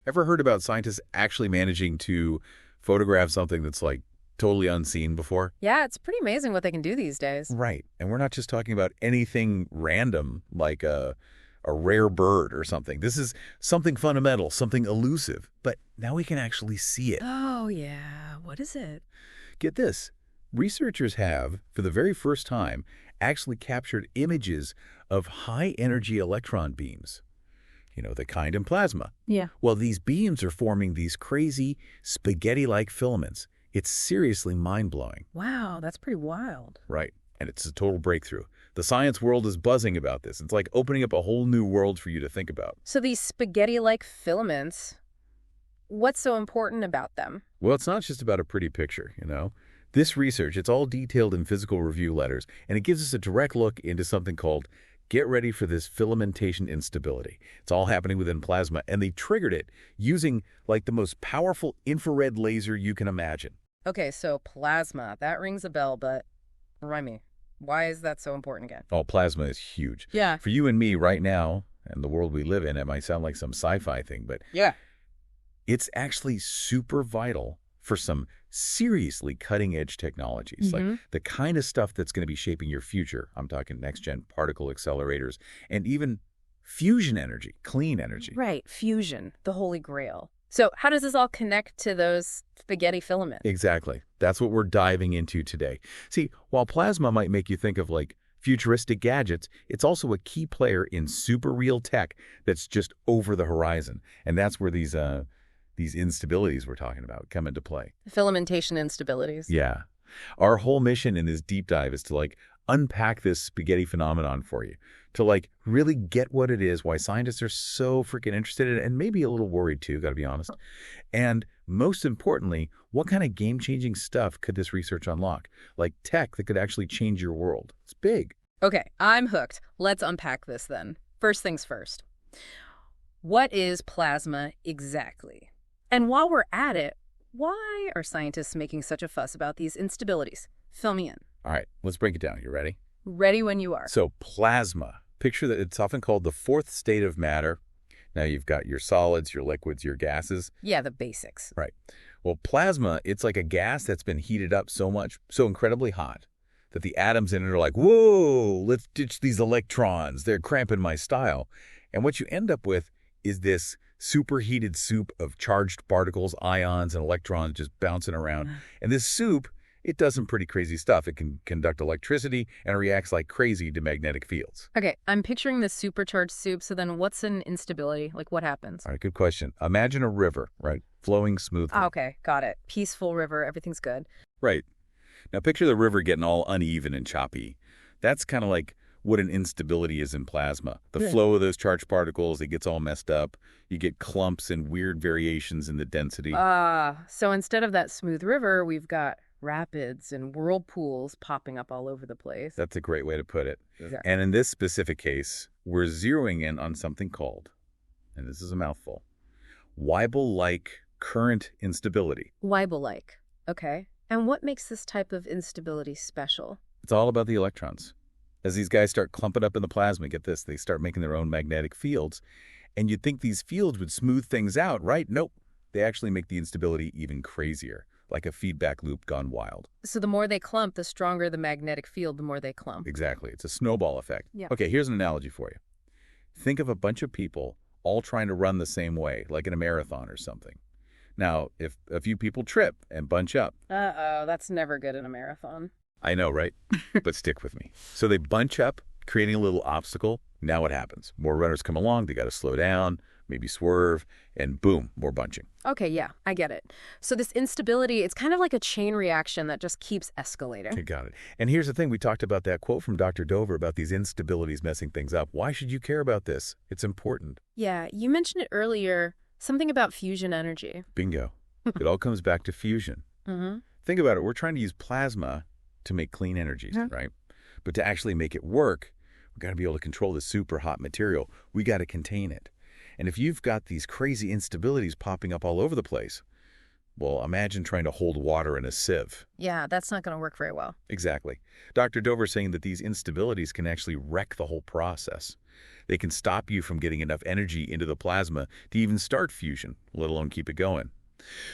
Ever heard about scientists actually managing to photograph something that's like totally unseen before? Yeah, it's pretty amazing what they can do these days. Right. And we're not just talking about anything random like a rare bird or something. This is something fundamental, something elusive. But now we can actually see it. Oh, yeah. What is it? Get this. Researchers have, for the very first time, actually captured images of high-energy electron beams. You know, the kind in plasma. Yeah. Well, these beams are forming these crazy spaghetti-like filaments. It's seriously mind-blowing. Wow, that's pretty wild. Right. And it's a total breakthrough. The science world is buzzing about this. It's like opening up a whole new world for you to think about. So these spaghetti-like filaments, what's so important about them? Well, it's not just about a pretty picture, you know. This research, it's all detailed in physical review letters, and it gives us a direct look into something called get ready for this filamentation instability. It's all happening within plasma, and they triggered it using like the most powerful infrared laser you can imagine. Okay, so plasma, that rings a bell, but remind me, why is that so important again? Oh, plasma is huge. Yeah. For you and me right now, and the world we live in, it might sound like some sci-fi thing, but Yeah. it's actually super vital for some seriously cutting-edge technologies, like the kind of stuff that's going to be shaping your future. I'm talking next-gen particle accelerators and even fusion energy, clean energy. Right, fusion, the holy grail. So how does this all connect to those spaghetti filaments? Exactly. That's what we're diving into today. See, while plasma might make you think of like futuristic gadgets, it's also a key player in super real tech that's just over the horizon. And that's where these instabilities we're talking about come into play. Filamentation instabilities. Yeah. Our whole mission in this deep dive is to like unpack this spaghetti phenomenon for you, to like really get what it is, why scientists are so freaking interested in it, and maybe a little worried too, got to be honest. And most importantly, what kind of game-changing stuff could this research unlock? Like tech that could actually change your world. It's big. Okay, I'm hooked. Let's unpack this then. First things first. What is plasma exactly? And while we're at it, why are scientists making such a fuss about these instabilities? Fill me in. All right, let's break it down. You ready? Ready when you are. So plasma, picture that it's often called the fourth state of matter. Now you've got your solids, your liquids, your gases. Yeah, the basics. Right. Well, plasma, it's like a gas that's been heated up so much, so incredibly hot, that the atoms in it are like, whoa, let's ditch these electrons. They're cramping my style. And what you end up with is this superheated soup of charged particles, ions, and electrons just bouncing around. And this soup, it does some pretty crazy stuff. It can conduct electricity and reacts like crazy to magnetic fields. Okay, I'm picturing this supercharged soup, so then what's an instability? Like, what happens? All right, good question. Imagine a river, right? Flowing smoothly. Okay, got it. Peaceful river, everything's good. Right. Now picture the river getting all uneven and choppy. That's kind of like what an instability is in plasma. The flow of those charged particles, it gets all messed up. You get clumps and weird variations in the density. So instead of that smooth river, we've got rapids and whirlpools popping up all over the place. That's a great way to put it. Exactly. And in this specific case, we're zeroing in on something called, and this is a mouthful, Weibel-Like Current Instability. Weibel-like. Okay. And what makes this type of instability special? It's all about the electrons. As these guys start clumping up in the plasma, get this, they start making their own magnetic fields. And you'd think these fields would smooth things out, right? Nope. They actually make the instability even crazier, like a feedback loop gone wild. So the more they clump, the stronger the magnetic field, the more they clump. Exactly. It's a snowball effect. Yeah. Okay, here's an analogy for you. Think of a bunch of people all trying to run the same way, like in a marathon or something. Now, if a few people trip and bunch up. Uh-oh, that's never good in a marathon. I know, right? But stick with me. So they bunch up, creating a little obstacle. Now what happens? More runners come along, they got to slow down, maybe swerve, and boom, more bunching. Okay, yeah, I get it. So this instability, it's kind of like a chain reaction that just keeps escalating. You got it. And here's the thing. We talked about that quote from Dr. Dover about these instabilities messing things up. Why should you care about this? It's important. Yeah, you mentioned it earlier, something about fusion energy. Bingo. It all comes back to fusion. Think about it. We're trying to use plasma to make clean energies, right? But to actually make it work, we've got to be able to control the super hot material. We got to contain it. And if you've got these crazy instabilities popping up all over the place, well, imagine trying to hold water in a sieve. Yeah, that's not going to work very well. Exactly. Dr. Dover is saying that these instabilities can actually wreck the whole process. They can stop you from getting enough energy into the plasma to even start fusion, let alone keep it going.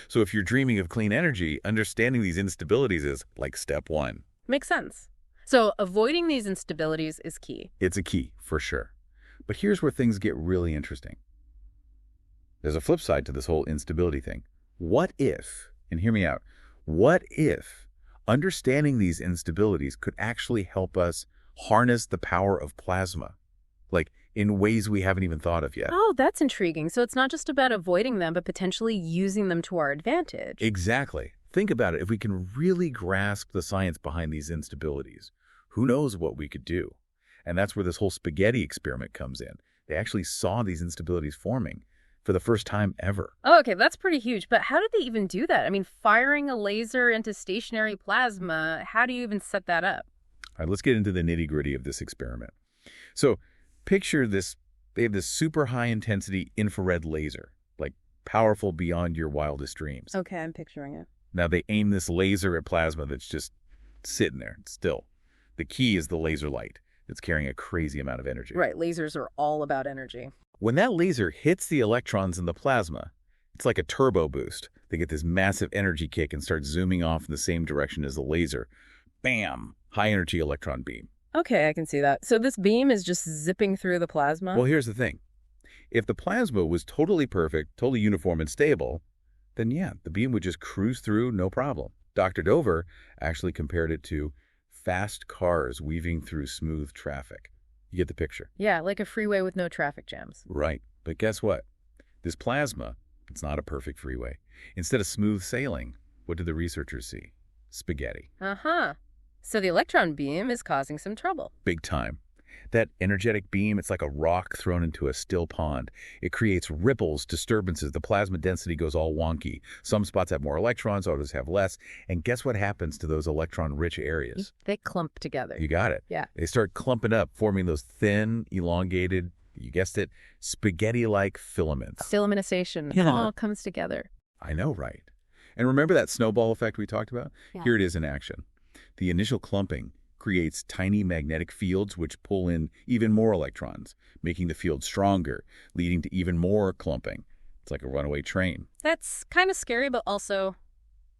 So if you're dreaming of clean energy, understanding these instabilities is like step one. Makes sense. So avoiding these instabilities is key. It's a key, for sure. But here's where things get really interesting. There's a flip side to this whole instability thing. What if, and hear me out, what if understanding these instabilities could actually help us harness the power of plasma, like in ways we haven't even thought of yet? Oh, that's intriguing. So it's not just about avoiding them, but potentially using them to our advantage. Exactly. Think about it. If we can really grasp the science behind these instabilities, who knows what we could do? And that's where this whole spaghetti experiment comes in. They actually saw these instabilities forming for the first time ever. Oh, okay, that's pretty huge. But how did they even do that? I mean, firing a laser into stationary plasma, how do you even set that up? All right, let's get into the nitty-gritty of this experiment. So picture this. They have this super high-intensity infrared laser, like powerful beyond your wildest dreams. Okay, I'm picturing it. Now, they aim this laser at plasma that's just sitting there, still. The key is the laser light. It's carrying a crazy amount of energy. Right, lasers are all about energy. When that laser hits the electrons in the plasma, it's like a turbo boost. They get this massive energy kick and start zooming off in the same direction as the laser. Bam! High-energy electron beam. Okay, I can see that. So this beam is just zipping through the plasma? Well, here's the thing. If the plasma was totally perfect, totally uniform and stable, then yeah, the beam would just cruise through, no problem. Dr. Dover actually compared it to fast cars weaving through smooth traffic. You get the picture? Yeah, like a freeway with no traffic jams. Right. But guess what? This plasma, it's not a perfect freeway. Instead of smooth sailing, what did the researchers see? Spaghetti. Uh-huh. So the electron beam is causing some trouble. Big time. That energetic beam, it's like a rock thrown into a still pond. It creates ripples, disturbances. The plasma density goes all wonky. Some spots have more electrons, others have less. And guess what happens to those electron-rich areas? They clump together. You got it. Yeah. They start clumping up, forming those thin, elongated, you guessed it, spaghetti-like filaments. Filamentization. Yeah. It all comes together. I know, right? And remember that snowball effect we talked about? Yeah. Here it is in action. The initial clumping creates tiny magnetic fields which pull in even more electrons, making the field stronger, leading to even more clumping. It's like a runaway train. That's kind of scary, but also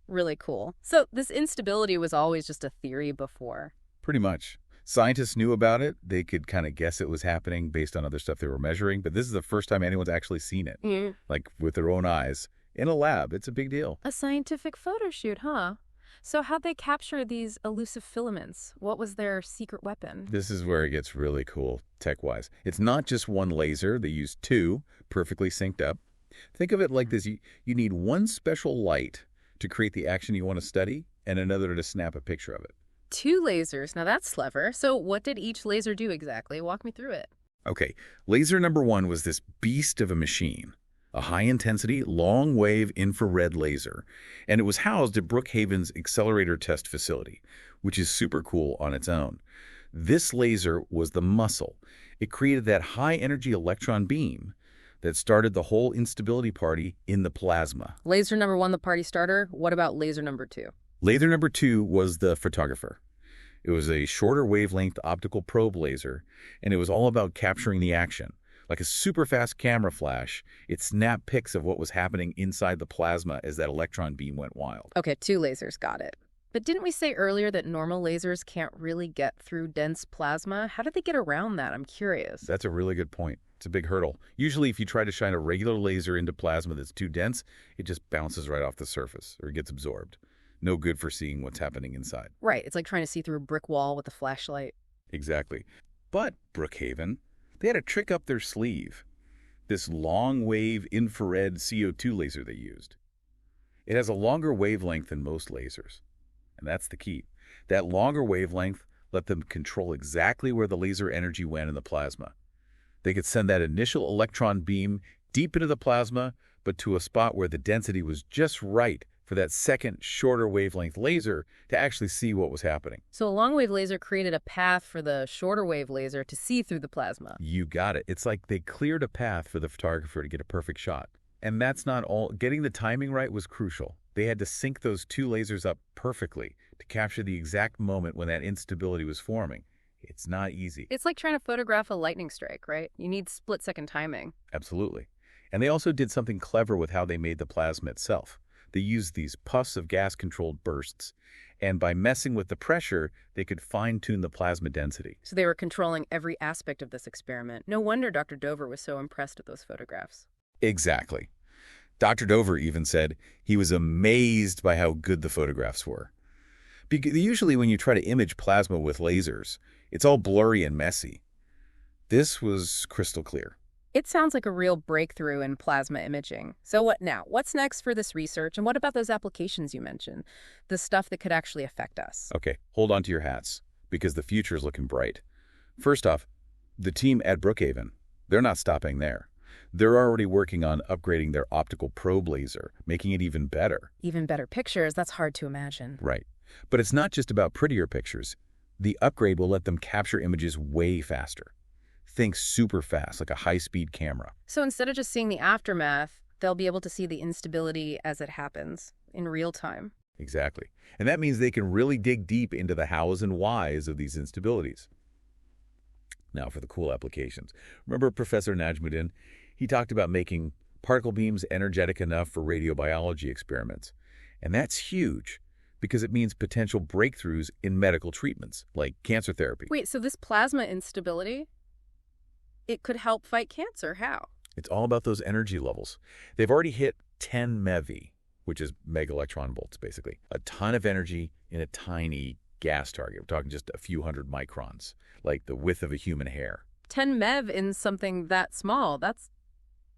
really cool. So this instability was always just a theory before. Pretty much. Scientists knew about it. They could kind of guess it was happening based on other stuff they were measuring, but this is the first time anyone's actually seen it, like with their own eyes. In a lab, it's a big deal. A scientific photo shoot, huh? So how'd they capture these elusive filaments? What was their secret weapon? This is where it gets really cool, tech-wise. It's not just one laser. They use two, perfectly synced up. Think of it like this. You need one special light to create the action you want to study and another to snap a picture of it. Two lasers. Now that's clever. So what did each laser do exactly? Walk me through it. Okay, laser number one was this beast of a machine. A high-intensity, long-wave infrared laser, and it was housed at Brookhaven's Accelerator test facility, which is super cool on its own. This laser was the muscle. It created that high-energy electron beam that started the whole instability party in the plasma. Laser number one, the party starter. What about laser number two? Laser number two was the photographer. It was a shorter wavelength optical probe laser, and it was all about capturing the action. Like a super fast camera flash, it snapped pics of what was happening inside the plasma as that electron beam went wild. Okay, two lasers, got it. But didn't we say earlier that normal lasers can't really get through dense plasma? How did they get around that? I'm curious. That's a really good point. It's a big hurdle. Usually if you try to shine a regular laser into plasma that's too dense, it just bounces right off the surface or gets absorbed. No good for seeing what's happening inside. Right, it's like trying to see through a brick wall with a flashlight. Exactly. But Brookhaven, they had a trick up their sleeve. This long-wave infrared CO2 laser they used. It has a longer wavelength than most lasers. And that's the key. That longer wavelength let them control exactly where the laser energy went in the plasma. They could send that initial electron beam deep into the plasma, but to a spot where the density was just right for that second, shorter wavelength laser to actually see what was happening. So a long-wave laser created a path for the shorter-wave laser to see through the plasma. You got it. It's like they cleared a path for the photographer to get a perfect shot. And that's not all. Getting the timing right was crucial. They had to sync those two lasers up perfectly to capture the exact moment when that instability was forming. It's not easy. It's like trying to photograph a lightning strike, right? You need split-second timing. Absolutely. And they also did something clever with how they made the plasma itself. They used these puffs of gas-controlled bursts, and by messing with the pressure, they could fine-tune the plasma density. So they were controlling every aspect of this experiment. No wonder Dr. Dover was so impressed with those photographs. Exactly. Dr. Dover even said he was amazed by how good the photographs were. Usually when you try to image plasma with lasers, it's all blurry and messy. This was crystal clear. It sounds like a real breakthrough in plasma imaging. So what now? What's next for this research? And what about those applications you mentioned? The stuff that could actually affect us? Okay, hold on to your hats, because the future is looking bright. First off, the team at Brookhaven, they're not stopping there. They're already working on upgrading their optical probe laser, making it even better. Even better pictures? That's hard to imagine. Right. But it's not just about prettier pictures. The upgrade will let them capture images way faster. Think super fast, like a high-speed camera. So instead of just seeing the aftermath, they'll be able to see the instability as it happens in real time. Exactly. And that means they can really dig deep into the hows and whys of these instabilities. Now for the cool applications. Remember Professor Najmuddin? He talked about making particle beams energetic enough for radiobiology experiments. And that's huge, because it means potential breakthroughs in medical treatments, like cancer therapy. Wait, so this plasma instability, it could help fight cancer. How? It's all about those energy levels. They've already hit 10 MeV, which is mega electron volts, basically. A ton of energy in a tiny gas target. We're talking just a few hundred microns, like the width of a human hair. 10 MeV in something that small, that's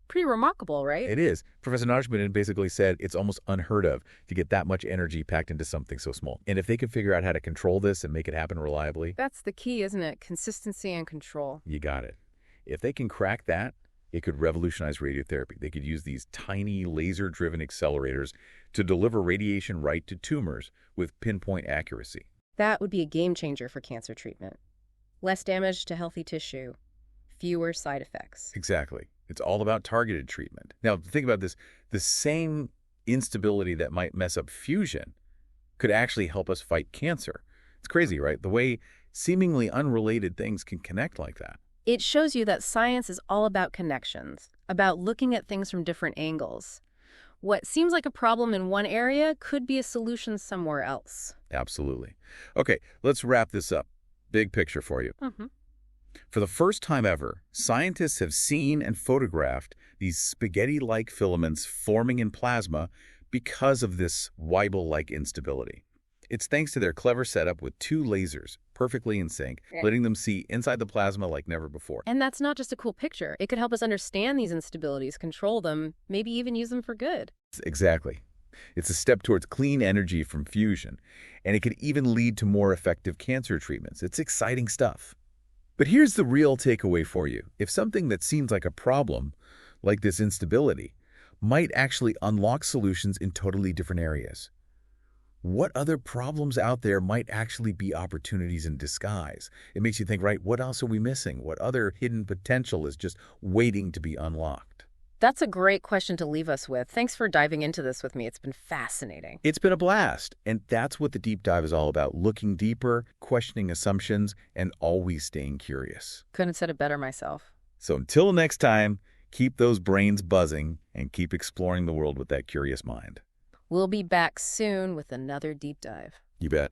pretty remarkable, right? It is. Professor Najmuddin basically said it's almost unheard of to get that much energy packed into something so small. And if they could figure out how to control this and make it happen reliably... That's the key, isn't it? Consistency and control. You got it. If they can crack that, it could revolutionize radiotherapy. They could use these tiny laser-driven accelerators to deliver radiation right to tumors with pinpoint accuracy. That would be a game changer for cancer treatment. Less damage to healthy tissue, fewer side effects. Exactly. It's all about targeted treatment. Now, think about this. The same instability that might mess up fusion could actually help us fight cancer. It's crazy, right? The way seemingly unrelated things can connect like that. It shows you that science is all about connections, about looking at things from different angles. What seems like a problem in one area could be a solution somewhere else. Absolutely. Okay, let's wrap this up. Big picture for you. For the first time ever, scientists have seen and photographed these spaghetti-like filaments forming in plasma because of this Weibel-like instability. It's thanks to their clever setup with two lasers, perfectly in sync, letting them see inside the plasma like never before. And that's not just a cool picture. It could help us understand these instabilities, control them, maybe even use them for good. Exactly. It's a step towards clean energy from fusion, and it could even lead to more effective cancer treatments. It's exciting stuff. But here's the real takeaway for you. If something that seems like a problem, like this instability, might actually unlock solutions in totally different areas, what other problems out there might actually be opportunities in disguise? It makes you think, right, what else are we missing? What other hidden potential is just waiting to be unlocked? That's a great question to leave us with. Thanks for diving into this with me. It's been fascinating. It's been a blast. And that's what the deep dive is all about. Looking deeper, questioning assumptions, and always staying curious. Couldn't have said it better myself. So until next time, keep those brains buzzing and keep exploring the world with that curious mind. We'll be back soon with another deep dive. You bet.